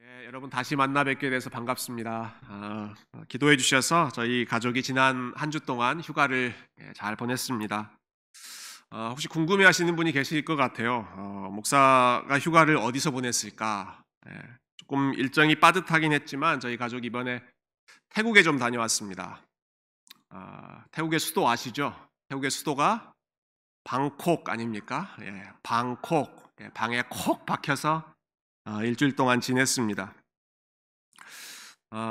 네, 여러분 다시 만나 뵙게 돼서 반갑습니다. 기도해 주셔서 저희 가족이 지난 한 주 동안 휴가를 잘 보냈습니다. 혹시 궁금해하시는 분이 계실 것 같아요. 목사가 휴가를 어디서 보냈을까? 조금 일정이 빠듯하긴 했지만 저희 가족이 이번에 태국에 좀 다녀왔습니다. 태국의 수도 아시죠? 태국의 수도가 방콕 아닙니까? 방콕. 방에 콕 박혀서 일주일 동안 지냈습니다.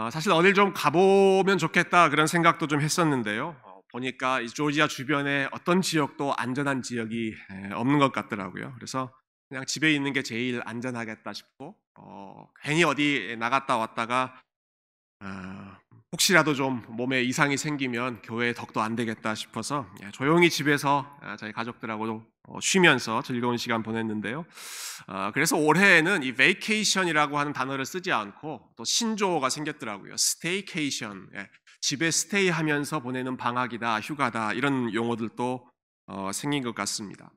사실 어딜 좀 가보면 좋겠다 그런 생각도 좀 했었는데요. 보니까 이 조지아 주변에 어떤 지역도 안전한 지역이 없는 것 같더라고요. 그래서 그냥 집에 있는 게 제일 안전하겠다 싶고, 괜히 어디 나갔다 왔다가 혹시라도 좀 몸에 이상이 생기면 교회에 덕도 안 되겠다 싶어서 조용히 집에서 저희 가족들하고 쉬면서 즐거운 시간 보냈는데요. 그래서 올해에는 이 vacation이라고 하는 단어를 쓰지 않고 또 신조어가 생겼더라고요. staycation, 집에 스테이하면서 보내는 방학이다, 휴가다 이런 용어들도 생긴 것 같습니다.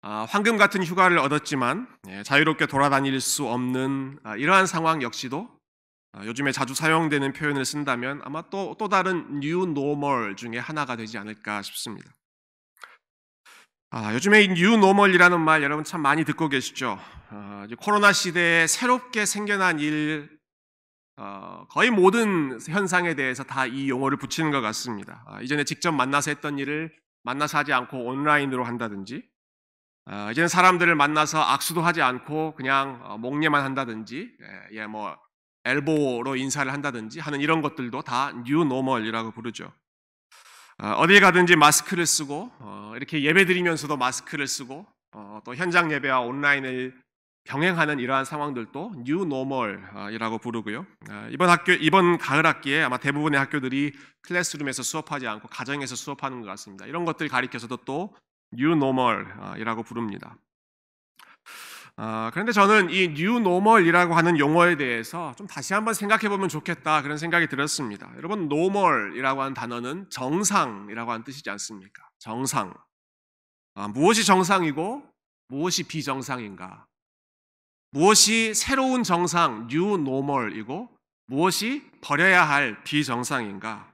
황금 같은 휴가를 얻었지만 자유롭게 돌아다닐 수 없는 이러한 상황 역시도 요즘에 자주 사용되는 표현을 쓴다면 아마 또 다른 new normal 중에 하나가 되지 않을까 싶습니다. 요즘에 이 new normal이라는 말 여러분 참 많이 듣고 계시죠? 이제 코로나 시대에 새롭게 생겨난 일, 거의 모든 현상에 대해서 다 이 용어를 붙이는 것 같습니다. 이전에 직접 만나서 했던 일을 만나서 하지 않고 온라인으로 한다든지, 이제는 사람들을 만나서 악수도 하지 않고 그냥 목례만 한다든지, 뭐 엘보로 인사를 한다든지 하는 이런 것들도 다 뉴 노멀이라고 부르죠. 어딜 가든지 마스크를 쓰고 이렇게 예배드리면서도 마스크를 쓰고 또 현장 예배와 온라인을 병행하는 이러한 상황들도 뉴 노멀이라고 부르고요. 이번 가을 학기에 아마 대부분의 학교들이 클래스룸에서 수업하지 않고 가정에서 수업하는 것 같습니다. 이런 것들 가리켜서도 또 뉴 노멀이라고 부릅니다. 그런데 저는 이 뉴 노멀이라고 하는 용어에 대해서 좀 다시 한번 생각해 보면 좋겠다 그런 생각이 들었습니다. 여러분, 노멀이라고 하는 단어는 정상이라고 하는 뜻이지 않습니까? 정상. 무엇이 정상이고 무엇이 비정상인가? 무엇이 새로운 정상, 뉴 노멀이고 무엇이 버려야 할 비정상인가?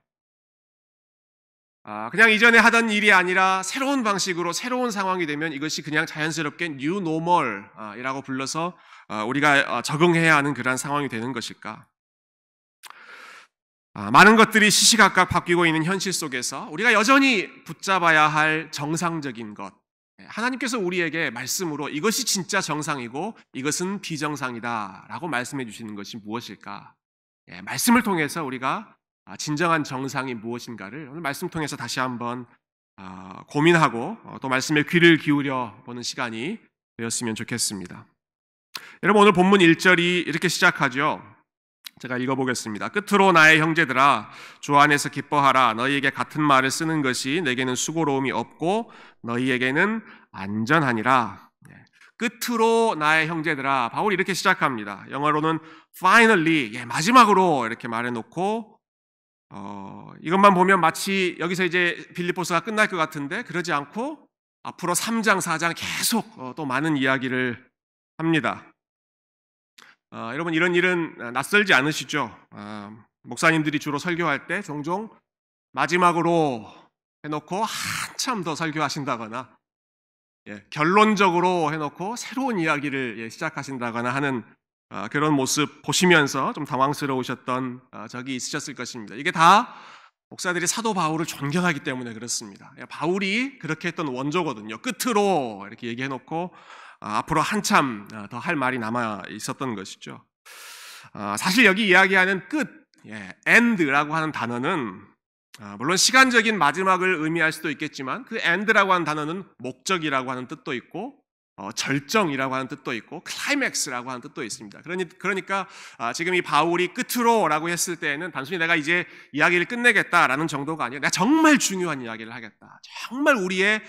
그냥 이전에 하던 일이 아니라 새로운 방식으로 새로운 상황이 되면 이것이 그냥 자연스럽게 뉴 노멀이라고 불러서 우리가 적응해야 하는 그러한 상황이 되는 것일까? 많은 것들이 시시각각 바뀌고 있는 현실 속에서 우리가 여전히 붙잡아야 할 정상적인 것, 하나님께서 우리에게 말씀으로 이것이 진짜 정상이고 이것은 비정상이다라고 말씀해 주시는 것이 무엇일까? 말씀을 통해서 우리가 진정한 정상이 무엇인가를 오늘 말씀 통해서 다시 한번 고민하고 또 말씀에 귀를 기울여 보는 시간이 되었으면 좋겠습니다. 여러분, 오늘 본문 1절이 이렇게 시작하죠. 제가 읽어보겠습니다. 끝으로 나의 형제들아 주 안에서 기뻐하라. 너희에게 같은 말을 쓰는 것이 내게는 수고로움이 없고 너희에게는 안전하니라. 끝으로 나의 형제들아, 바울이 이렇게 시작합니다. 영어로는 finally, 마지막으로 이렇게 말해놓고 이것만 보면 마치 여기서 이제 빌립보서가 끝날 것 같은데 그러지 않고 앞으로 3장, 4장 계속 또 많은 이야기를 합니다. 여러분, 이런 일은 낯설지 않으시죠? 목사님들이 주로 설교할 때 종종 마지막으로 해놓고 한참 더 설교하신다거나 결론적으로 해놓고 새로운 이야기를 시작하신다거나 하는 그런 모습 보시면서 좀 당황스러우셨던 적이 있으셨을 것입니다. 이게 다 목사들이 사도 바울을 존경하기 때문에 그렇습니다. 바울이 그렇게 했던 원조거든요. 끝으로 이렇게 얘기해놓고 앞으로 한참 더 할 말이 남아 있었던 것이죠. 사실 여기 이야기하는 끝, end라고 하는 단어는 물론 시간적인 마지막을 의미할 수도 있겠지만 그 end라고 하는 단어는 목적이라고 하는 뜻도 있고 절정이라고 하는 뜻도 있고 클라이맥스라고 하는 뜻도 있습니다. 그러니까 지금 이 바울이 끝으로라고 했을 때에는 단순히 내가 이제 이야기를 끝내겠다라는 정도가 아니라 내가 정말 중요한 이야기를 하겠다. 정말 우리의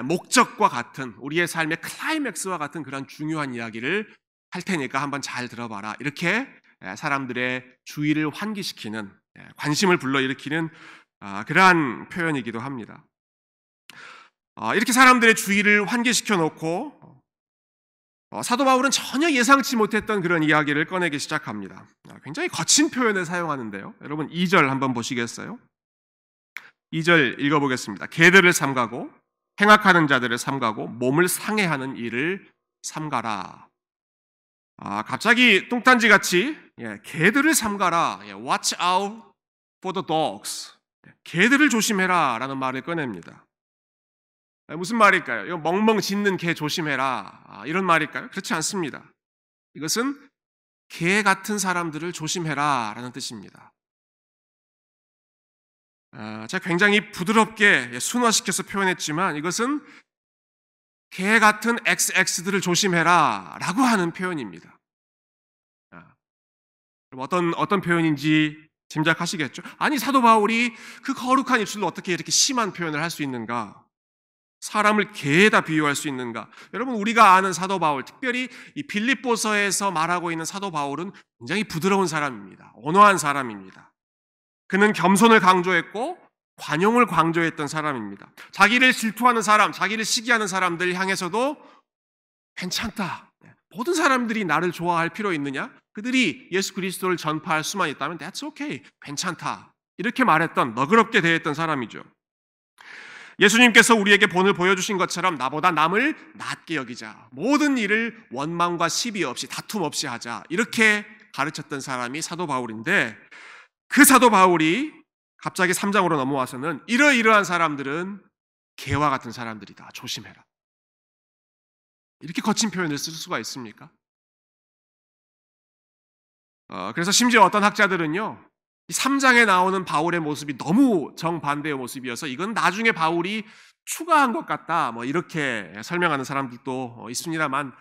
목적과 같은 우리의 삶의 클라이맥스와 같은 그런 중요한 이야기를 할 테니까 한번 잘 들어봐라. 이렇게 사람들의 주의를 환기시키는 관심을 불러일으키는 그러한 표현이기도 합니다. 이렇게 사람들의 주의를 환기시켜 놓고 사도 바울은 전혀 예상치 못했던 그런 이야기를 꺼내기 시작합니다. 굉장히 거친 표현을 사용하는데요. 여러분 2절 한번 보시겠어요? 2절 읽어보겠습니다. 개들을 삼가고 행악하는 자들을 삼가고 몸을 상해하는 일을 삼가라. 갑자기 뚱딴지같이 개들을 삼가라. Watch out for the dogs. 개들을 조심해라 라는 말을 꺼냅니다. 무슨 말일까요? 이거 멍멍 짖는 개 조심해라 이런 말일까요? 그렇지 않습니다. 이것은 개 같은 사람들을 조심해라 라는 뜻입니다. 제가 굉장히 부드럽게 순화시켜서 표현했지만 이것은 개 같은 XX들을 조심해라 라고 하는 표현입니다. 어떤 표현인지 짐작하시겠죠? 아니 사도 바울이 그 거룩한 입술로 어떻게 이렇게 심한 표현을 할 수 있는가? 사람을 개에다 비유할 수 있는가? 여러분 우리가 아는 사도 바울, 특별히 이 빌립보서에서 말하고 있는 사도 바울은 굉장히 부드러운 사람입니다. 온화한 사람입니다. 그는 겸손을 강조했고 관용을 강조했던 사람입니다. 자기를 질투하는 사람, 자기를 시기하는 사람들 향해서도 괜찮다. 모든 사람들이 나를 좋아할 필요 있느냐? 그들이 예수 그리스도를 전파할 수만 있다면 That's okay. 괜찮다. 이렇게 말했던, 너그럽게 대했던 사람이죠. 예수님께서 우리에게 본을 보여주신 것처럼 나보다 남을 낮게 여기자. 모든 일을 원망과 시비 없이 다툼 없이 하자. 이렇게 가르쳤던 사람이 사도 바울인데 그 사도 바울이 갑자기 3장으로 넘어와서는 이러이러한 사람들은 개와 같은 사람들이다. 조심해라. 이렇게 거친 표현을 쓸 수가 있습니까? 그래서 심지어 어떤 학자들은요. 이 3장에 나오는 바울의 모습이 너무 정반대의 모습이어서 이건 나중에 바울이 추가한 것 같다. 이렇게 설명하는 사람들도 있습니다만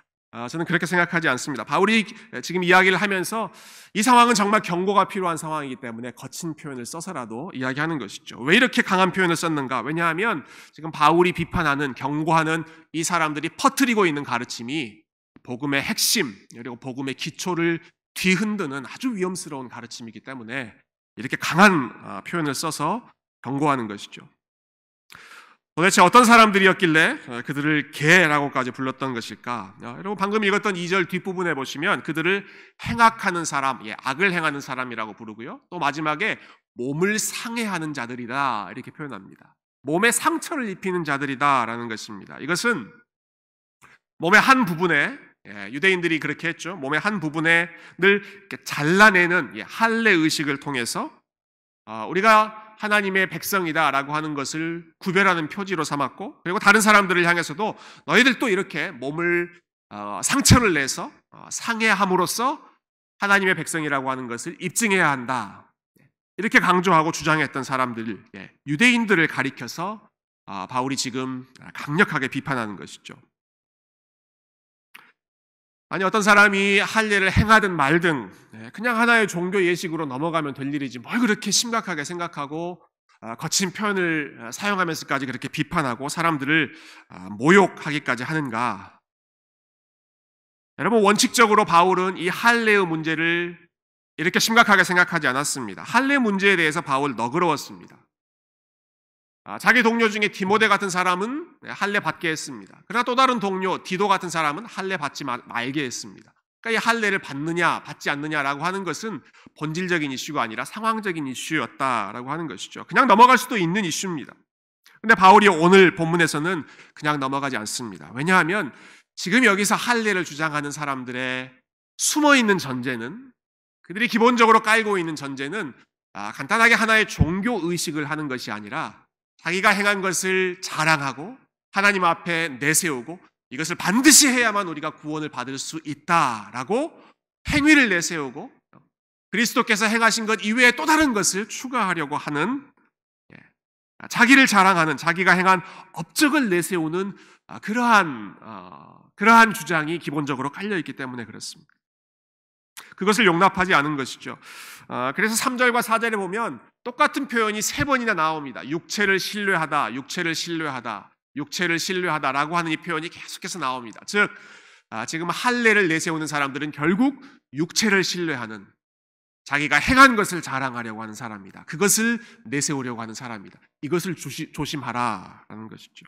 저는 그렇게 생각하지 않습니다. 바울이 지금 이야기를 하면서 이 상황은 정말 경고가 필요한 상황이기 때문에 거친 표현을 써서라도 이야기하는 것이죠. 왜 이렇게 강한 표현을 썼는가? 왜냐하면 지금 바울이 비판하는, 경고하는 이 사람들이 퍼뜨리고 있는 가르침이 복음의 핵심, 그리고 복음의 기초를 뒤흔드는 아주 위험스러운 가르침이기 때문에 이렇게 강한 표현을 써서 경고하는 것이죠. 도대체 어떤 사람들이었길래 그들을 개라고까지 불렀던 것일까? 여러분 방금 읽었던 2절 뒷부분에 보시면 그들을 행악하는 사람, 악을 행하는 사람이라고 부르고요. 또 마지막에 몸을 상해하는 자들이다 이렇게 표현합니다. 몸에 상처를 입히는 자들이다라는 것입니다. 이것은 몸의 한 부분에 유대인들이 그렇게 했죠. 몸의 한 부분에 늘 이렇게 잘라내는 할례 의식을 통해서 우리가 하나님의 백성이다라고 하는 것을 구별하는 표지로 삼았고, 그리고 다른 사람들을 향해서도 너희들도 이렇게 몸을 상처를 내서 상해함으로써 하나님의 백성이라고 하는 것을 입증해야 한다. 이렇게 강조하고 주장했던 사람들, 유대인들을 가리켜서 바울이 지금 강력하게 비판하는 것이죠. 아니 어떤 사람이 할례를 행하든 말든 그냥 하나의 종교 예식으로 넘어가면 될 일이지 뭘 그렇게 심각하게 생각하고 거친 표현을 사용하면서까지 그렇게 비판하고 사람들을 모욕하기까지 하는가? 여러분 원칙적으로 바울은 이 할례의 문제를 이렇게 심각하게 생각하지 않았습니다. 할례 문제에 대해서 바울 너그러웠습니다. 자기 동료 중에 디모데 같은 사람은 할례 받게 했습니다. 그러나 또 다른 동료 디도 같은 사람은 할례 받지 말게 했습니다. 그러니까 이 할례를 받느냐 받지 않느냐라고 하는 것은 본질적인 이슈가 아니라 상황적인 이슈였다라고 하는 것이죠. 그냥 넘어갈 수도 있는 이슈입니다. 그런데 바울이 오늘 본문에서는 그냥 넘어가지 않습니다. 왜냐하면 지금 여기서 할례를 주장하는 사람들의 숨어있는 전제는, 그들이 기본적으로 깔고 있는 전제는 간단하게 하나의 종교 의식을 하는 것이 아니라 자기가 행한 것을 자랑하고 하나님 앞에 내세우고 이것을 반드시 해야만 우리가 구원을 받을 수 있다라고 행위를 내세우고 그리스도께서 행하신 것 이외에 또 다른 것을 추가하려고 하는, 자기를 자랑하는, 자기가 행한 업적을 내세우는 그러한 주장이 기본적으로 깔려있기 때문에 그렇습니다. 그것을 용납하지 않은 것이죠. 그래서 3절과 4절에 보면 똑같은 표현이 3번이나 나옵니다. 육체를 신뢰하다, 육체를 신뢰하다, 육체를 신뢰하다라고 하는 이 표현이 계속해서 나옵니다. 즉 지금 할례를 내세우는 사람들은 결국 육체를 신뢰하는, 자기가 행한 것을 자랑하려고 하는 사람이다. 그것을 내세우려고 하는 사람이다. 이것을 조심하라라는 것이죠.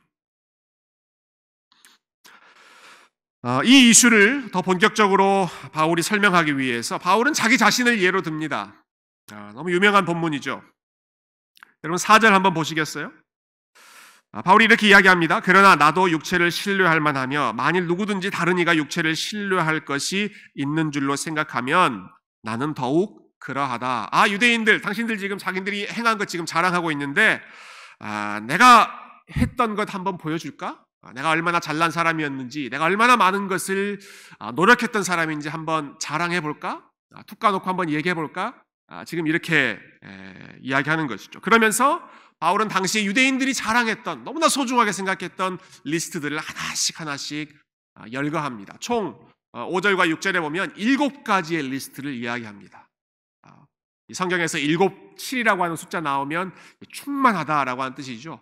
이 이슈를 더 본격적으로 바울이 설명하기 위해서 바울은 자기 자신을 예로 듭니다. 너무 유명한 본문이죠. 여러분 4절 한번 보시겠어요? 바울이 이렇게 이야기합니다. 그러나 나도 육체를 신뢰할 만하며 만일 누구든지 다른 이가 육체를 신뢰할 것이 있는 줄로 생각하면 나는 더욱 그러하다. 유대인들, 당신들 지금 자기들이 행한 것 지금 자랑하고 있는데 내가 했던 것 한번 보여줄까? 내가 얼마나 잘난 사람이었는지, 내가 얼마나 많은 것을 노력했던 사람인지 한번 자랑해볼까? 툭 까놓고 한번 얘기해볼까? 지금 이렇게 이야기하는 것이죠. 그러면서 바울은 당시에 유대인들이 자랑했던, 너무나 소중하게 생각했던 리스트들을 하나씩 열거합니다. 총 5절과 6절에 보면 7가지의 리스트를 이야기합니다. 이 성경에서 7, 7이라고 하는 숫자 나오면 충만하다라고 하는 뜻이죠.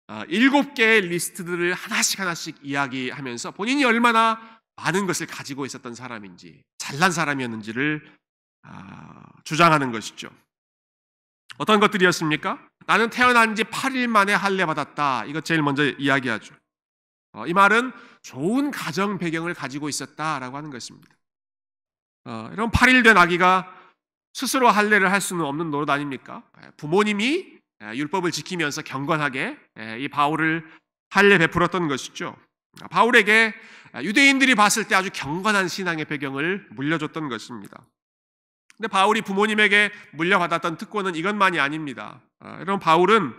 7개의 리스트들을 하나씩 이야기하면서 본인이 얼마나 많은 것을 가지고 있었던 사람인지, 잘난 사람이었는지를 주장하는 것이죠. 어떤 것들이었습니까? 나는 태어난 지 8일 만에 할례 받았다. 이것 제일 먼저 이야기하죠. 이 말은 좋은 가정 배경을 가지고 있었다라고 하는 것입니다. 이런 8일 된 아기가 스스로 할례를 할 수는 없는 노릇 아닙니까? 부모님이 율법을 지키면서 경건하게 이 바울을 할례 베풀었던 것이죠. 바울에게 유대인들이 봤을 때 아주 경건한 신앙의 배경을 물려줬던 것입니다. 근데 바울이 부모님에게 물려받았던 특권은 이것만이 아닙니다. 여러분, 바울은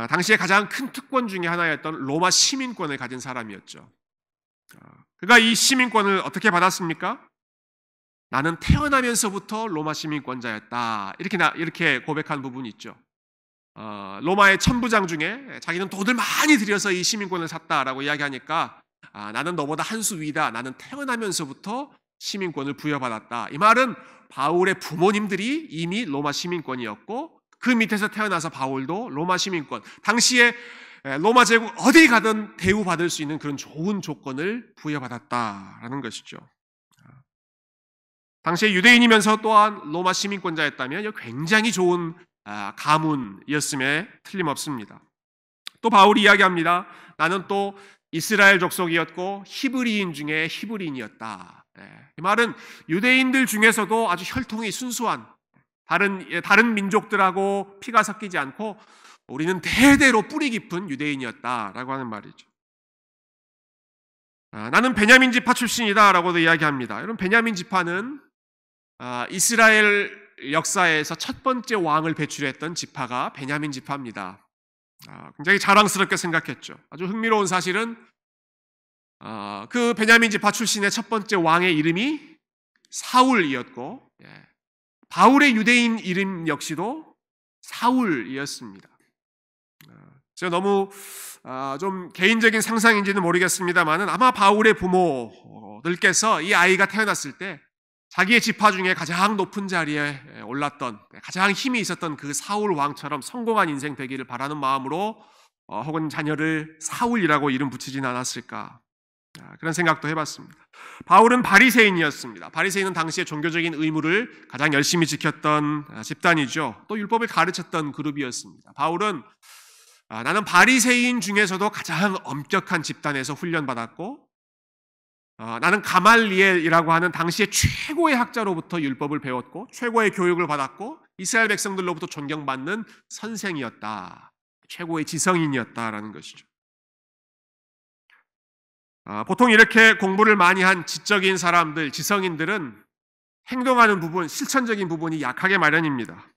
당시에 가장 큰 특권 중에 하나였던 로마 시민권을 가진 사람이었죠. 그가 이 시민권을 어떻게 받았습니까? 나는 태어나면서부터 로마 시민권자였다. 이렇게 고백한 부분이 있죠. 로마의 천부장 중에 자기는 돈을 많이 들여서 이 시민권을 샀다라고 이야기하니까 나는 너보다 한 수 위다. 나는 태어나면서부터 시민권을 부여받았다. 이 말은 바울의 부모님들이 이미 로마 시민권이었고 그 밑에서 태어나서 바울도 로마 시민권, 당시에 로마 제국 어디 가든 대우받을 수 있는 그런 좋은 조건을 부여받았다라는 것이죠. 당시에 유대인이면서 또한 로마 시민권자였다면 굉장히 좋은 가문이었음에 틀림없습니다. 또 바울이 이야기합니다. 나는 또 이스라엘 족속이었고 히브리인 중에 히브리인이었다. 이 말은 유대인들 중에서도 아주 혈통이 순수한 다른 민족들하고 피가 섞이지 않고 우리는 대대로 뿌리 깊은 유대인이었다라고 하는 말이죠. 나는 베냐민 지파 출신이다라고도 이야기합니다. 여러분, 베냐민 지파는 이스라엘 역사에서 첫 번째 왕을 배출했던 지파가 베냐민 지파입니다. 굉장히 자랑스럽게 생각했죠. 아주 흥미로운 사실은 그 베냐민 지파 출신의 첫 번째 왕의 이름이 사울이었고 바울의 유대인 이름 역시도 사울이었습니다. 제가 너무 좀 개인적인 상상인지는 모르겠습니다만 아마 바울의 부모들께서 이 아이가 태어났을 때 자기의 지파 중에 가장 높은 자리에 올랐던, 가장 힘이 있었던 그 사울 왕처럼 성공한 인생 되기를 바라는 마음으로 혹은 자녀를 사울이라고 이름 붙이진 않았을까, 그런 생각도 해봤습니다. 바울은 바리새인이었습니다. 바리새인은 당시에 종교적인 의무를 가장 열심히 지켰던 집단이죠. 또 율법을 가르쳤던 그룹이었습니다. 바울은 나는 바리새인 중에서도 가장 엄격한 집단에서 훈련받았고 나는 가말리엘이라고 하는 당시의 최고의 학자로부터 율법을 배웠고 최고의 교육을 받았고 이스라엘 백성들로부터 존경받는 선생이었다. 최고의 지성인이었다라는 것이죠. 보통 이렇게 공부를 많이 한 지적인 사람들, 지성인들은 행동하는 부분, 실천적인 부분이 약하게 마련입니다.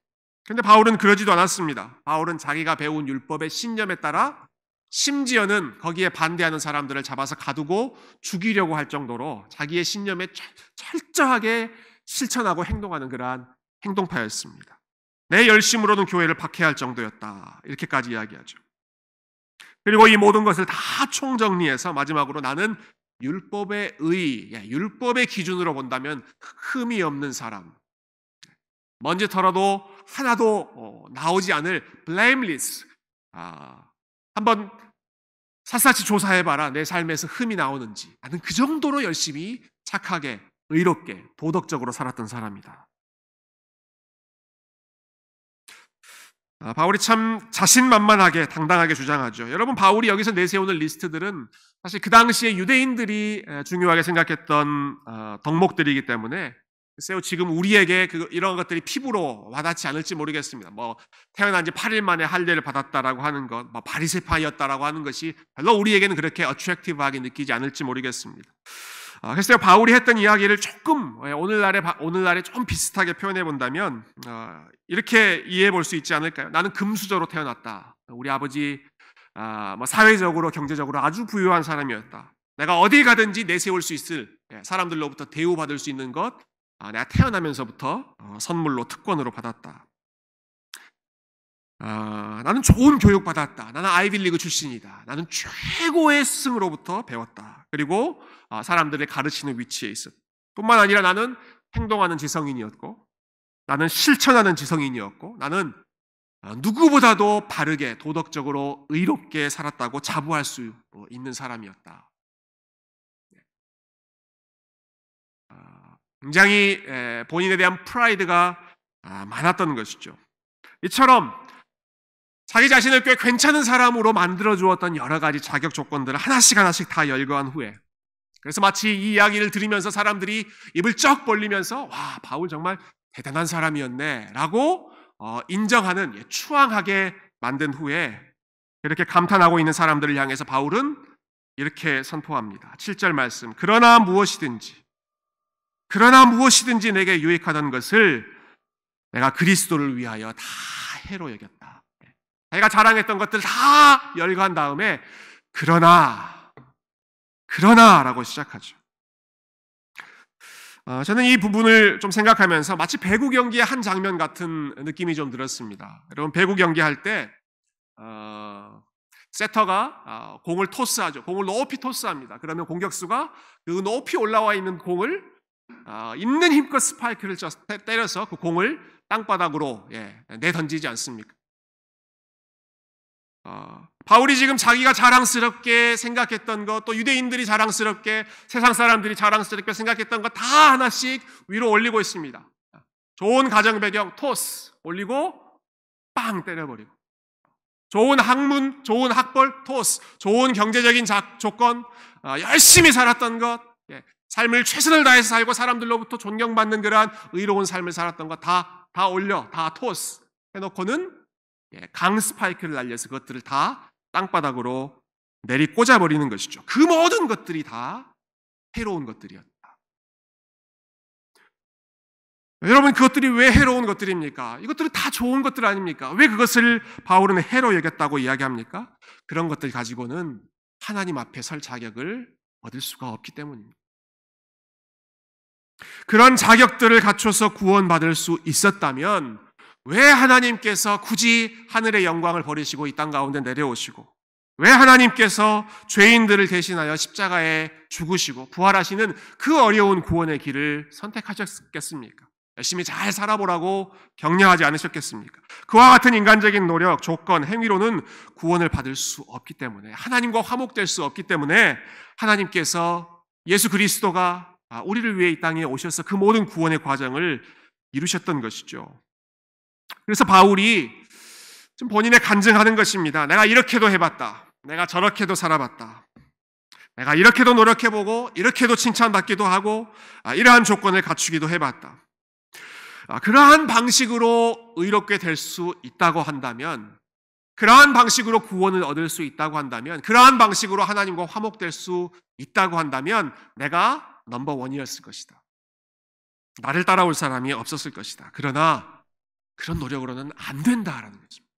그런데 바울은 그러지도 않았습니다. 바울은 자기가 배운 율법의 신념에 따라 심지어는 거기에 반대하는 사람들을 잡아서 가두고 죽이려고 할 정도로 자기의 신념에 철저하게 실천하고 행동하는 그러한 행동파였습니다. 내 열심으로는 교회를 박해할 정도였다. 이렇게까지 이야기하죠. 그리고 이 모든 것을 다 총정리해서 마지막으로 나는 율법의 율법의 기준으로 본다면 흠이 없는 사람, 먼지 털어도 하나도 나오지 않을 blameless, 한번 샅샅이 조사해봐라. 내 삶에서 흠이 나오는지. 나는 그 정도로 열심히 착하게 의롭게 도덕적으로 살았던 사람이다. 바울이 참 자신만만하게 당당하게 주장하죠. 여러분, 바울이 여기서 내세우는 리스트들은 사실 그 당시에 유대인들이 중요하게 생각했던 덕목들이기 때문에 글쎄요, 지금 우리에게 이런 것들이 피부로 와닿지 않을지 모르겠습니다. 뭐 태어난 지 8일 만에 할례를 받았다라고 하는 것, 뭐 바리새파이였다라고 하는 것이 별로 우리에게는 그렇게 어트랙티브하게 느끼지 않을지 모르겠습니다. 그래서 바울이 했던 이야기를 조금 오늘날에 좀 비슷하게 표현해 본다면 이렇게 이해해 볼 수 있지 않을까요? 나는 금수저로 태어났다. 우리 아버지 뭐 사회적으로 경제적으로 아주 부유한 사람이었다. 내가 어디 가든지 내세울 수 있을 사람들로부터 대우받을 수 있는 것 내가 태어나면서부터 선물로 특권으로 받았다. 나는 좋은 교육 받았다. 나는 아이비리그 출신이다. 나는 최고의 스승으로부터 배웠다. 그리고 사람들을 가르치는 위치에 있었다. 뿐만 아니라 나는 행동하는 지성인이었고, 나는 실천하는 지성인이었고, 나는 누구보다도 바르게 도덕적으로 의롭게 살았다고 자부할 수 있는 사람이었다. 굉장히 본인에 대한 프라이드가 많았던 것이죠. 이처럼 자기 자신을 꽤 괜찮은 사람으로 만들어 주었던 여러 가지 자격 조건들을 하나씩 다 열거한 후에, 그래서 마치 이 이야기를 들으면서 사람들이 입을 쩍 벌리면서 와, 바울 정말 대단한 사람이었네 라고 인정하는, 추앙하게 만든 후에 그렇게 감탄하고 있는 사람들을 향해서 바울은 이렇게 선포합니다. 7절 말씀. 그러나 무엇이든지 내게 유익하던 것을 내가 그리스도를 위하여 다 해로 여겼다. 자기가 자랑했던 것들 다 열거한 다음에 그러나라고 시작하죠. 저는 이 부분을 좀 생각하면서 마치 배구 경기의 한 장면 같은 느낌이 좀 들었습니다. 여러분, 배구 경기할 때 세터가 공을 토스하죠. 공을 높이 토스합니다. 그러면 공격수가 그 높이 올라와 있는 공을 있는 힘껏 스파이크를 때려서 그 공을 땅바닥으로 내던지지 않습니까? 바울이 지금 자기가 자랑스럽게 생각했던 것, 또 유대인들이 자랑스럽게, 세상 사람들이 자랑스럽게 생각했던 것 다 하나씩 위로 올리고 있습니다. 좋은 가정 배경 토스 올리고 빵 때려버리고, 좋은 학문, 좋은 학벌 토스, 좋은 경제적인 조건, 열심히 살았던 것, 삶을 최선을 다해서 살고 사람들로부터 존경받는 그러한 의로운 삶을 살았던 것 다 올려, 다 토스 해놓고는 강 스파이크를 날려서 그것들을 다 땅바닥으로 내리 꽂아버리는 것이죠. 그 모든 것들이 다 해로운 것들이었다. 여러분, 그것들이 왜 해로운 것들입니까? 이것들은 다 좋은 것들 아닙니까? 왜 그것을 바울은 해로 여겼다고 이야기합니까? 그런 것들 가지고는 하나님 앞에 설 자격을 얻을 수가 없기 때문입니다. 그런 자격들을 갖춰서 구원받을 수 있었다면 왜 하나님께서 굳이 하늘의 영광을 버리시고 이 땅 가운데 내려오시고, 왜 하나님께서 죄인들을 대신하여 십자가에 죽으시고 부활하시는 그 어려운 구원의 길을 선택하셨겠습니까? 열심히 잘 살아보라고 격려하지 않으셨겠습니까? 그와 같은 인간적인 노력, 조건, 행위로는 구원을 받을 수 없기 때문에, 하나님과 화목될 수 없기 때문에 하나님께서 예수 그리스도가 우리를 위해 이 땅에 오셔서 그 모든 구원의 과정을 이루셨던 것이죠. 그래서 바울이 좀 본인의 간증하는 것입니다. 내가 이렇게도 해봤다. 내가 저렇게도 살아봤다. 내가 이렇게도 노력해보고 이렇게도 칭찬받기도 하고 이러한 조건을 갖추기도 해봤다. 그러한 방식으로 의롭게 될 수 있다고 한다면, 그러한 방식으로 구원을 얻을 수 있다고 한다면, 그러한 방식으로 하나님과 화목될 수 있다고 한다면 내가 넘버원이었을 것이다. 나를 따라올 사람이 없었을 것이다. 그러나 그런 노력으로는 안 된다라는 것입니다.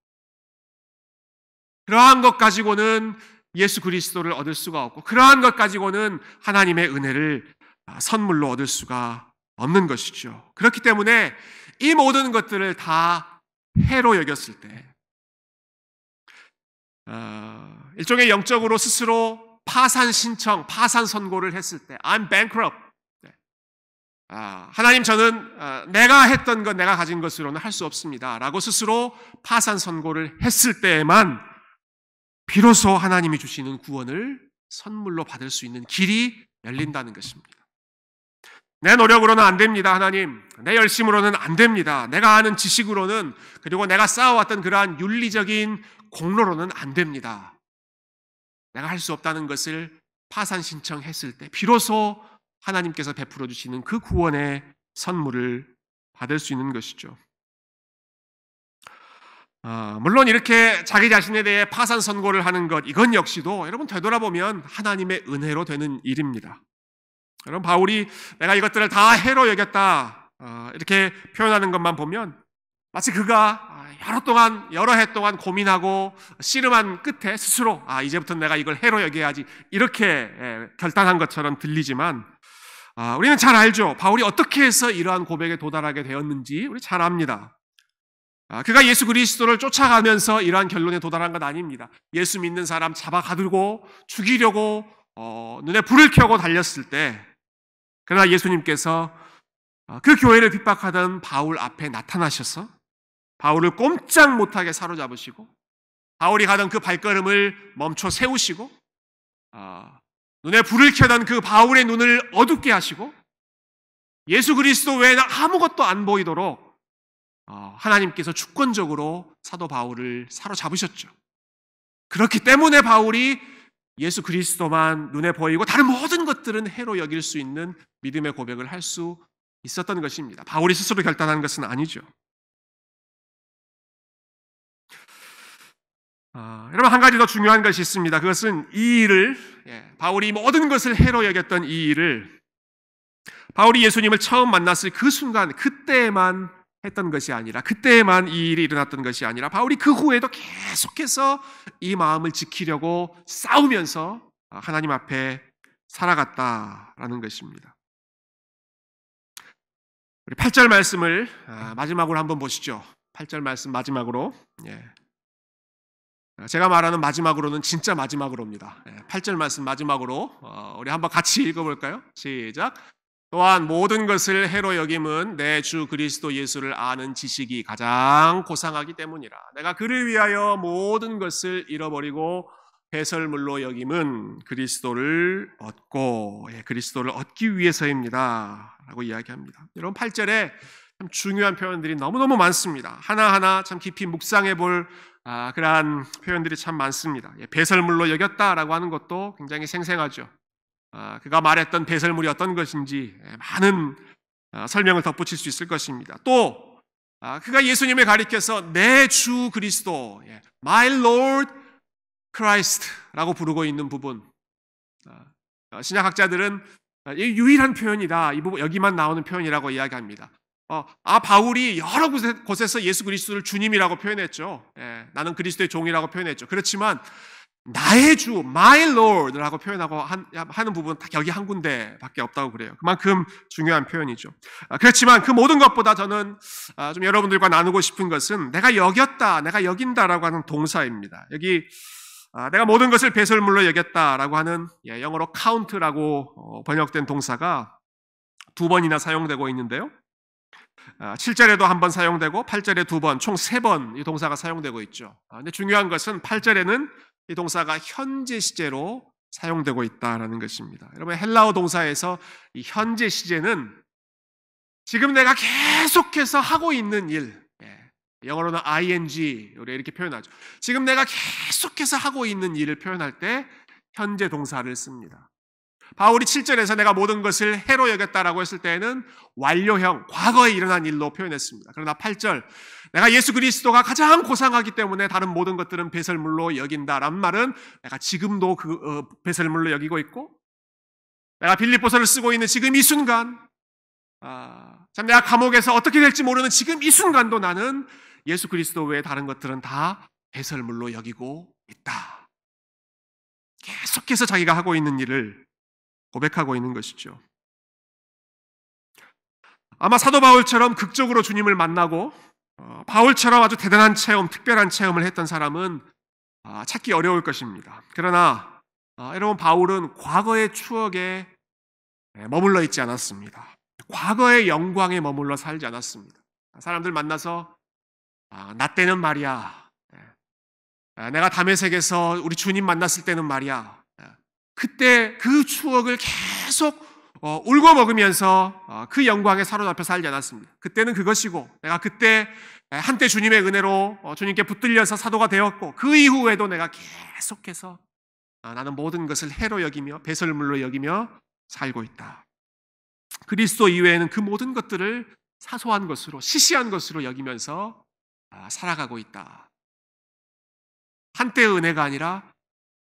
그러한 것 가지고는 예수 그리스도를 얻을 수가 없고, 그러한 것 가지고는 하나님의 은혜를 선물로 얻을 수가 없는 것이죠. 그렇기 때문에 이 모든 것들을 다 해로 여겼을 때, 일종의 영적으로 스스로 파산 신청, 파산 선고를 했을 때, I'm bankrupt. 하나님, 저는 내가 했던 것, 내가 가진 것으로는 할 수 없습니다 라고 스스로 파산 선고를 했을 때에만 비로소 하나님이 주시는 구원을 선물로 받을 수 있는 길이 열린다는 것입니다. 내 노력으로는 안 됩니다, 하나님. 내 열심으로는 안 됩니다. 내가 아는 지식으로는, 그리고 내가 쌓아왔던 그러한 윤리적인 공로로는 안 됩니다. 내가 할 수 없다는 것을 파산 신청했을 때 비로소 하나님께서 베풀어 주시는 그 구원의 선물을 받을 수 있는 것이죠. 물론 이렇게 자기 자신에 대해 파산 선고를 하는 것, 이건 역시도 여러분 되돌아보면 하나님의 은혜로 되는 일입니다. 여러분, 바울이 내가 이것들을 다 해로 여겼다 이렇게 표현하는 것만 보면 마치 그가 여러 해 동안 고민하고 씨름한 끝에 스스로 이제부터 내가 이걸 해로 여겨야지 이렇게 결단한 것처럼 들리지만 우리는 잘 알죠. 바울이 어떻게 해서 이러한 고백에 도달하게 되었는지 우리 잘 압니다. 그가 예수 그리스도를 쫓아가면서 이러한 결론에 도달한 건 아닙니다. 예수 믿는 사람 잡아가두고 죽이려고 눈에 불을 켜고 달렸을 때, 그러나 예수님께서 그 교회를 핍박하던 바울 앞에 나타나셔서 바울을 꼼짝 못하게 사로잡으시고 바울이 가던 그 발걸음을 멈춰 세우시고 눈에 불을 켜던 그 바울의 눈을 어둡게 하시고 예수 그리스도 외에는 아무것도 안 보이도록 하나님께서 주권적으로 사도 바울을 사로잡으셨죠. 그렇기 때문에 바울이 예수 그리스도만 눈에 보이고 다른 모든 것들은 해로 여길 수 있는 믿음의 고백을 할 수 있었던 것입니다. 바울이 스스로 결단한 것은 아니죠. 여러분, 한 가지 더 중요한 것이 있습니다. 그것은 이 일을, 바울이 모든 것을 해로 여겼던 이 일을 바울이 예수님을 처음 만났을 그 순간, 그때에만 했던 것이 아니라, 그때에만 이 일이 일어났던 것이 아니라 바울이 그 후에도 계속해서 이 마음을 지키려고 싸우면서 하나님 앞에 살아갔다라는 것입니다. 우리 8절 말씀을 마지막으로 한번 보시죠. 8절 말씀 마지막으로. 제가 말하는 마지막으로는 진짜 마지막으로입니다. 8절 말씀 마지막으로 우리 한번 같이 읽어볼까요? 시작. 또한 모든 것을 해로 여김은 내 주 그리스도 예수를 아는 지식이 가장 고상하기 때문이라. 내가 그를 위하여 모든 것을 잃어버리고 배설물로 여김은 그리스도를 얻고 그리스도를 얻기 위해서입니다 라고 이야기합니다. 여러분, 8절에 참 중요한 표현들이 너무너무 많습니다. 하나하나 참 깊이 묵상해 볼 그러한 표현들이 참 많습니다. 배설물로 여겼다라고 하는 것도 굉장히 생생하죠. 그가 말했던 배설물이 어떤 것인지 많은 설명을 덧붙일 수 있을 것입니다. 또 그가 예수님을 가리켜서 내 주 그리스도, My Lord Christ라고 부르고 있는 부분, 신약학자들은 유일한 표현이다, 이 부분 여기만 나오는 표현이라고 이야기합니다. 바울이 여러 곳에서 예수 그리스도를 주님이라고 표현했죠. 나는 그리스도의 종이라고 표현했죠. 그렇지만 나의 주, my Lord라고 표현하고 하는 부분은 딱 여기 한 군데밖에 없다고 그래요. 그만큼 중요한 표현이죠. 그렇지만 그 모든 것보다 저는 좀 여러분들과 나누고 싶은 것은 내가 여겼다, 내가 여긴다라고 하는 동사입니다. 여기 내가 모든 것을 배설물로 여겼다라고 하는 영어로 count라고 번역된 동사가 두 번이나 사용되고 있는데요. 7절에도 한 번 사용되고 8절에 두 번, 총 3번 이 동사가 사용되고 있죠. 근데 중요한 것은 8절에는 이 동사가 현재 시제로 사용되고 있다는 것입니다. 여러분, 헬라어 동사에서 이 현재 시제는 지금 내가 계속해서 하고 있는 일, 영어로는 ing 이렇게 표현하죠. 지금 내가 계속해서 하고 있는 일을 표현할 때 현재 동사를 씁니다. 바울이 7절에서 내가 모든 것을 해로 여겼다라고 했을 때에는 완료형, 과거에 일어난 일로 표현했습니다. 그러나 8절, 내가 예수 그리스도가 가장 고상하기 때문에 다른 모든 것들은 배설물로 여긴다라는 말은 내가 지금도 그 배설물로 여기고 있고, 내가 빌립보서를 쓰고 있는 지금 이 순간, 참 내가 감옥에서 어떻게 될지 모르는 지금 이 순간도 나는 예수 그리스도 외에 다른 것들은 다 배설물로 여기고 있다. 계속해서 자기가 하고 있는 일을 고백하고 있는 것이죠. 아마 사도 바울처럼 극적으로 주님을 만나고 바울처럼 아주 대단한 체험, 특별한 체험을 했던 사람은 찾기 어려울 것입니다. 그러나 여러분, 바울은 과거의 추억에 머물러 있지 않았습니다. 과거의 영광에 머물러 살지 않았습니다. 사람들 만나서 나 때는 말이야, 내가 다메섹에서 우리 주님 만났을 때는 말이야, 그때 그 추억을 계속 울고 먹으면서 그 영광에 사로잡혀 살지 않았습니다. 그때는 그것이고, 내가 그때 한때 주님의 은혜로 주님께 붙들려서 사도가 되었고, 그 이후에도 내가 계속해서 나는 모든 것을 해로 여기며 배설물로 여기며 살고 있다. 그리스도 이외에는 그 모든 것들을 사소한 것으로, 시시한 것으로 여기면서 살아가고 있다. 한때의 은혜가 아니라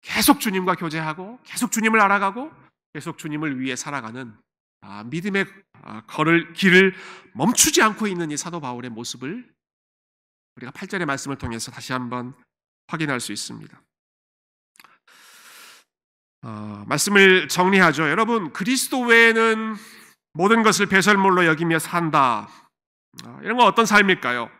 계속 주님과 교제하고 계속 주님을 알아가고 계속 주님을 위해 살아가는 믿음의 길을 멈추지 않고 있는 이 사도 바울의 모습을 우리가 8절의 말씀을 통해서 다시 한번 확인할 수 있습니다. 말씀을 정리하죠. 여러분, 그리스도 외에는 모든 것을 배설물로 여기며 산다. 이런 건 어떤 삶일까요?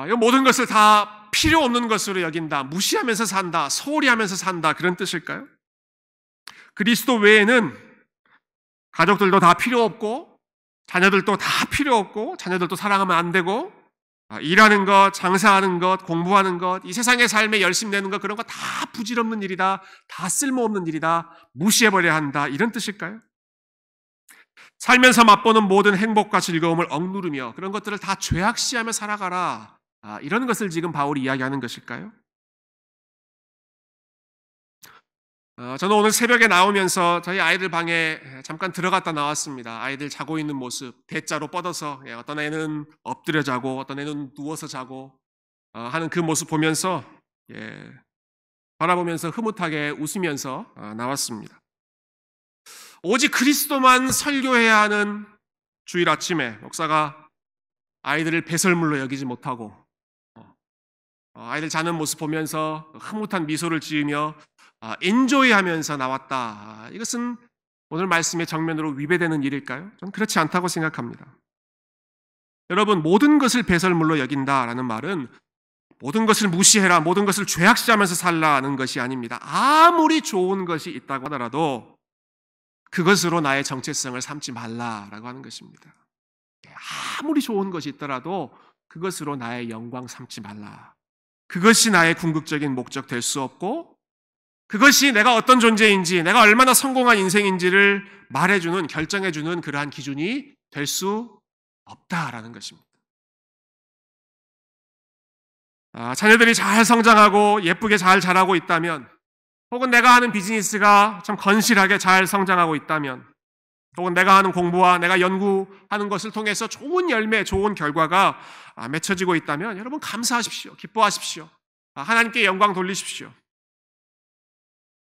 이 모든 것을 다 필요 없는 것으로 여긴다, 무시하면서 산다, 소홀히 하면서 산다, 그런 뜻일까요? 그리스도 외에는 가족들도 다 필요 없고 자녀들도 다 필요 없고 자녀들도 사랑하면 안 되고 일하는 것, 장사하는 것, 공부하는 것, 이 세상의 삶에 열심 내는 것, 그런 거 다 부질없는 일이다, 다 쓸모없는 일이다, 무시해버려야 한다, 이런 뜻일까요? 살면서 맛보는 모든 행복과 즐거움을 억누르며 그런 것들을 다 죄악시하며 살아가라, 이런 것을 지금 바울이 이야기하는 것일까요? 저는 오늘 새벽에 나오면서 저희 아이들 방에 잠깐 들어갔다 나왔습니다. 아이들 자고 있는 모습, 대자로 뻗어서, 어떤 애는 엎드려 자고 어떤 애는 누워서 자고 하는 그 모습 보면서 바라보면서 흐뭇하게 웃으면서 나왔습니다. 오직 그리스도만 설교해야 하는 주일 아침에 목사가 아이들을 배설물로 여기지 못하고 아이들 자는 모습 보면서 흐뭇한 미소를 지으며 엔조이하면서 나왔다. 이것은 오늘 말씀의 정면으로 위배되는 일일까요? 저는 그렇지 않다고 생각합니다. 여러분, 모든 것을 배설물로 여긴다라는 말은 모든 것을 무시해라, 모든 것을 죄악시하면서 살라는 것이 아닙니다. 아무리 좋은 것이 있다고 하더라도 그것으로 나의 정체성을 삼지 말라라고 하는 것입니다. 아무리 좋은 것이 있더라도 그것으로 나의 영광 삼지 말라. 그것이 나의 궁극적인 목적 될 수 없고, 그것이 내가 어떤 존재인지, 내가 얼마나 성공한 인생인지를 말해주는, 결정해주는 그러한 기준이 될 수 없다라는 것입니다. 자녀들이 잘 성장하고 예쁘게 잘 자라고 있다면, 혹은 내가 하는 비즈니스가 참 건실하게 잘 성장하고 있다면, 혹은 내가 하는 공부와 내가 연구하는 것을 통해서 좋은 열매, 좋은 결과가 맺혀지고 있다면 여러분 감사하십시오. 기뻐하십시오. 하나님께 영광 돌리십시오.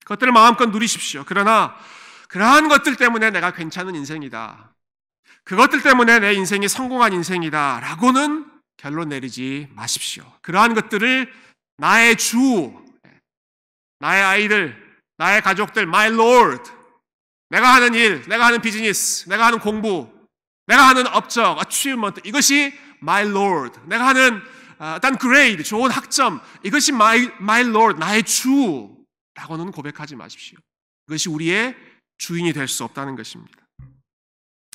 그것들을 마음껏 누리십시오. 그러나 그러한 것들 때문에 내가 괜찮은 인생이다, 그것들 때문에 내 인생이 성공한 인생이다 라고는 결론 내리지 마십시오. 그러한 것들을 나의 주, 나의 아이들, 나의 가족들, my lord, 내가 하는 일, 내가 하는 비즈니스, 내가 하는 공부, 내가 하는 업적, achievement, 이것이 my lord, 내가 하는 어떤 grade, 좋은 학점, 이것이 my lord, 나의 주라고는 고백하지 마십시오. 그것이 우리의 주인이 될 수 없다는 것입니다.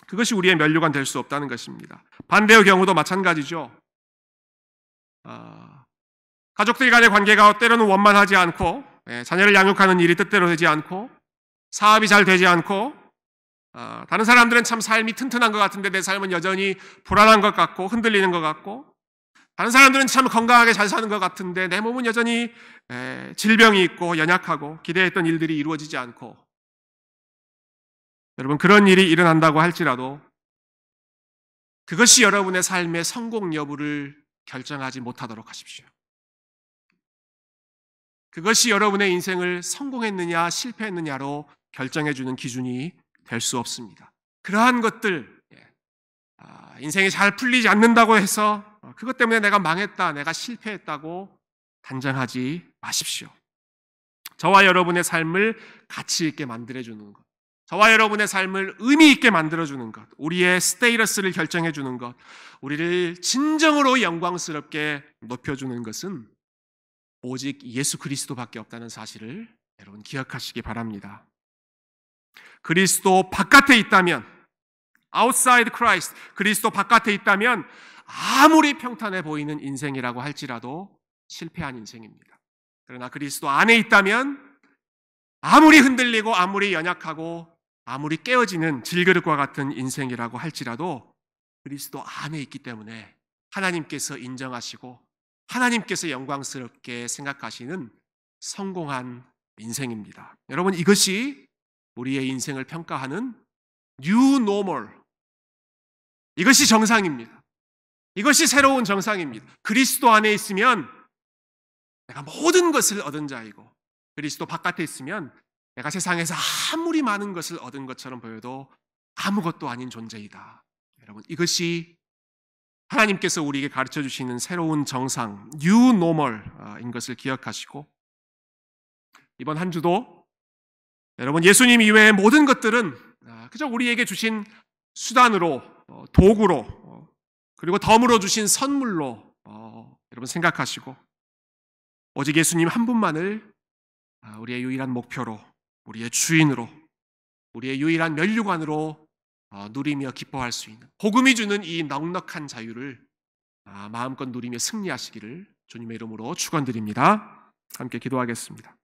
그것이 우리의 면류관 될 수 없다는 것입니다. 반대의 경우도 마찬가지죠. 가족들 간의 관계가 때로는 원만하지 않고, 자녀를 양육하는 일이 뜻대로 되지 않고, 사업이 잘 되지 않고, 다른 사람들은 참 삶이 튼튼한 것 같은데 내 삶은 여전히 불안한 것 같고 흔들리는 것 같고, 다른 사람들은 참 건강하게 잘 사는 것 같은데 내 몸은 여전히 질병이 있고 연약하고 기대했던 일들이 이루어지지 않고, 여러분, 그런 일이 일어난다고 할지라도 그것이 여러분의 삶의 성공 여부를 결정하지 못하도록 하십시오. 그것이 여러분의 인생을 성공했느냐 실패했느냐로 결정해주는 기준이 될 수 없습니다. 그러한 것들, 인생이 잘 풀리지 않는다고 해서 그것 때문에 내가 망했다, 내가 실패했다고 단정하지 마십시오. 저와 여러분의 삶을 가치 있게 만들어주는 것, 저와 여러분의 삶을 의미 있게 만들어주는 것, 우리의 스테이러스를 결정해주는 것, 우리를 진정으로 영광스럽게 높여주는 것은 오직 예수 그리스도밖에 없다는 사실을 여러분 기억하시기 바랍니다. 그리스도 바깥에 있다면, outside Christ, 그리스도 바깥에 있다면 아무리 평탄해 보이는 인생이라고 할지라도 실패한 인생입니다. 그러나 그리스도 안에 있다면 아무리 흔들리고 아무리 연약하고 아무리 깨어지는 질그릇과 같은 인생이라고 할지라도 그리스도 안에 있기 때문에 하나님께서 인정하시고 하나님께서 영광스럽게 생각하시는 성공한 인생입니다. 여러분, 이것이 우리의 인생을 평가하는 New Normal, 이것이 정상입니다. 이것이 새로운 정상입니다. 그리스도 안에 있으면 내가 모든 것을 얻은 자이고, 그리스도 바깥에 있으면 내가 세상에서 아무리 많은 것을 얻은 것처럼 보여도 아무것도 아닌 존재이다. 여러분, 이것이 하나님께서 우리에게 가르쳐 주시는 새로운 정상, New Normal인 것을 기억하시고, 이번 한 주도 여러분, 예수님 이외의 모든 것들은 그저 우리에게 주신 수단으로, 도구로, 그리고 덤으로 주신 선물로 여러분 생각하시고, 오직 예수님 한 분만을 우리의 유일한 목표로, 우리의 주인으로, 우리의 유일한 면류관으로 누리며 기뻐할 수 있는 복음이 주는 이 넉넉한 자유를 마음껏 누리며 승리하시기를 주님의 이름으로 축원드립니다. 함께 기도하겠습니다.